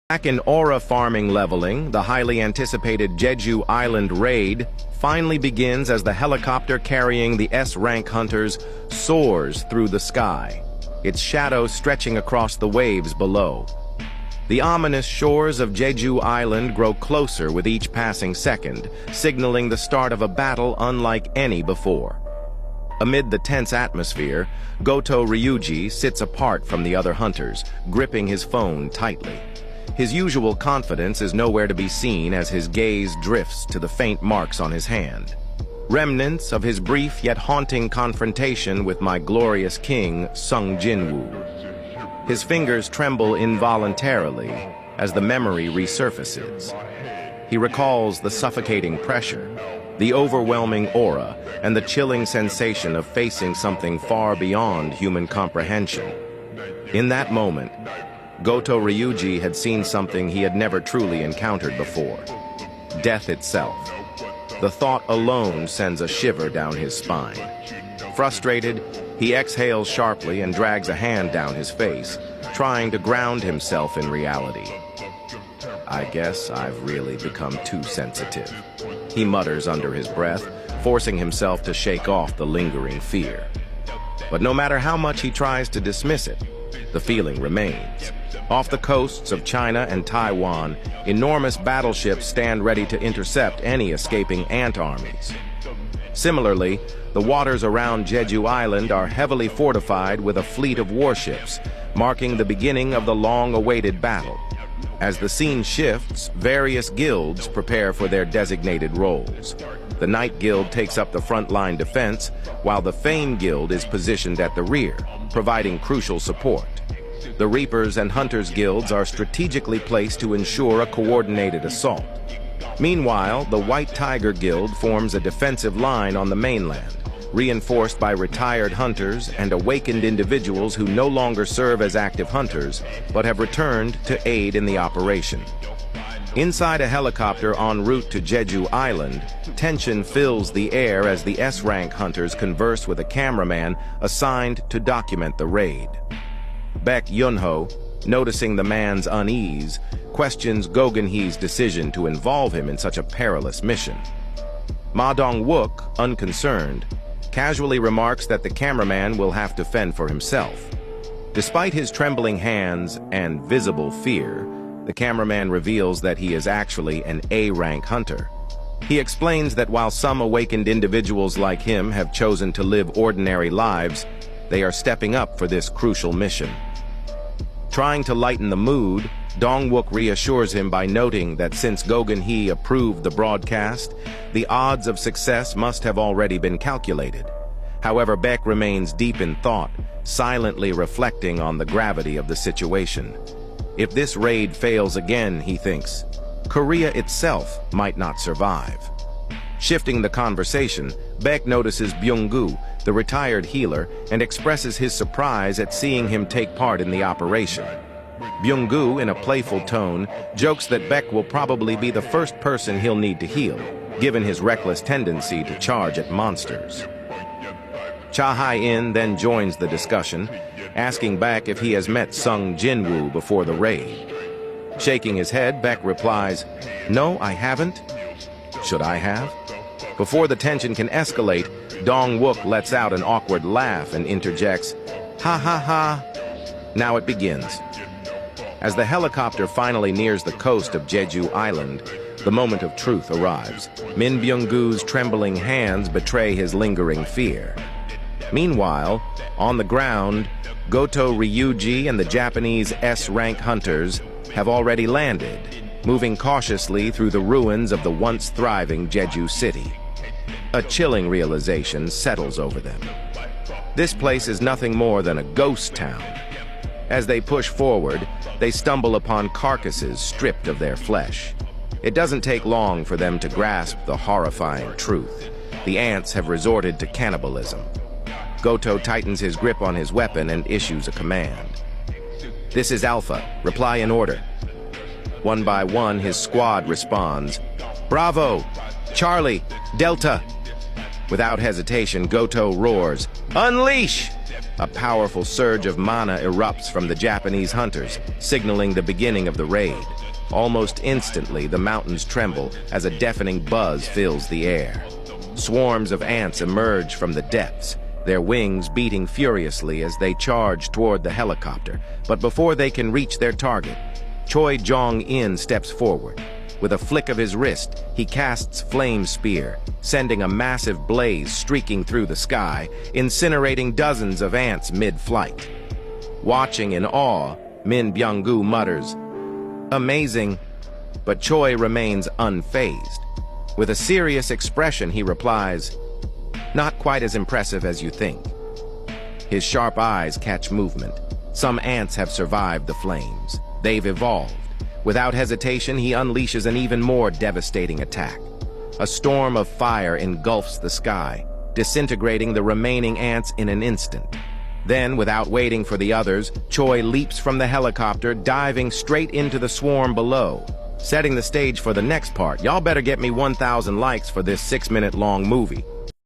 Back in aura farming leveling, the highly anticipated Jeju Island raid finally begins as the helicopter carrying the S-rank hunters soars through the sky, its shadow stretching across the waves below. The ominous shores of Jeju Island grow closer with each passing second, signaling the start of a battle unlike any before. Amid the tense atmosphere, Goto Ryuji sits apart from the other hunters, gripping his phone tightly. His usual confidence is nowhere to be seen as his gaze drifts to the faint marks on his hand. Remnants of his brief yet haunting confrontation with my glorious king, Sung Jinwoo. His fingers tremble involuntarily as the memory resurfaces. He recalls the suffocating pressure, the overwhelming aura, and the chilling sensation of facing something far beyond human comprehension. In that moment, Goto Ryuji had seen something he had never truly encountered before: death itself. The thought alone sends a shiver down his spine. Frustrated, he exhales sharply and drags a hand down his face, trying to ground himself in reality. "I guess I've really become too sensitive," he mutters under his breath, forcing himself to shake off the lingering fear. But no matter how much he tries to dismiss it, the feeling remains. Off the coasts of China and Taiwan, enormous battleships stand ready to intercept any escaping ant armies. Similarly, the waters around Jeju Island are heavily fortified with a fleet of warships, marking the beginning of the long-awaited battle. As the scene shifts, various guilds prepare for their designated roles. The Knight Guild takes up the front-line defense, while the Fame Guild is positioned at the rear, providing crucial support. The Reapers and Hunters Guilds are strategically placed to ensure a coordinated assault. Meanwhile, the White Tiger Guild forms a defensive line on the mainland, reinforced by retired hunters and awakened individuals who no longer serve as active hunters, but have returned to aid in the operation. Inside a helicopter en route to Jeju Island, tension fills the air as the S-rank hunters converse with a cameraman assigned to document the raid. Baek Yunho, noticing the man's unease, questions Gogenhee's decision to involve him in such a perilous mission. Ma Dong-wook, unconcerned, casually remarks that the cameraman will have to fend for himself. Despite his trembling hands and visible fear, the cameraman reveals that he is actually an A-rank hunter. He explains that while some awakened individuals like him have chosen to live ordinary lives, they are stepping up for this crucial mission. Trying to lighten the mood, Dong-wook reassures him by noting that since Gogenhee approved the broadcast, the odds of success must have already been calculated. However, Baek remains deep in thought, silently reflecting on the gravity of the situation. If this raid fails again, he thinks, Korea itself might not survive. Shifting the conversation, Baek notices Byung-gu, the retired healer, and expresses his surprise at seeing him take part in the operation. Byung-gu, in a playful tone, jokes that Baek will probably be the first person he'll need to heal, given his reckless tendency to charge at monsters. Cha Hai-in then joins the discussion, asking Baek if he has met Sung Jinwoo before the raid. Shaking his head, Baek replies, "No, I haven't." Should I have? Before the tension can escalate, Dong-wook lets out an awkward laugh and interjects, "Ha ha ha." Now it begins. As the helicopter finally nears the coast of Jeju Island, the moment of truth arrives. Min Byung-gu's trembling hands betray his lingering fear. Meanwhile, on the ground, Goto Ryuji and the Japanese S-rank hunters have already landed, moving cautiously through the ruins of the once thriving Jeju city. A chilling realization settles over them. This place is nothing more than a ghost town. As they push forward, they stumble upon carcasses stripped of their flesh. It doesn't take long for them to grasp the horrifying truth. The ants have resorted to cannibalism. Goto tightens his grip on his weapon and issues a command. "This is Alpha. Reply in order." One by one, his squad responds, "Bravo! Charlie! Delta!" Without hesitation, Goto roars, "Unleash!" A powerful surge of mana erupts from the Japanese hunters, signaling the beginning of the raid. Almost instantly, the mountains tremble as a deafening buzz fills the air. Swarms of ants emerge from the depths, their wings beating furiously as they charge toward the helicopter. But before they can reach their target, Choi Jong-in steps forward. With a flick of his wrist, he casts Flame Spear, sending a massive blaze streaking through the sky, incinerating dozens of ants mid-flight. Watching in awe, Min Byung-gu mutters, "Amazing," but Choi remains unfazed. With a serious expression, he replies, "Not quite as impressive as you think." His sharp eyes catch movement. Some ants have survived the flames. They've evolved. Without hesitation, he unleashes an even more devastating attack. A storm of fire engulfs the sky, disintegrating the remaining ants in an instant. Then, without waiting for the others, Choi leaps from the helicopter, diving straight into the swarm below. Setting the stage for the next part. Y'all better get me 1,000 likes for this 6-minute long movie.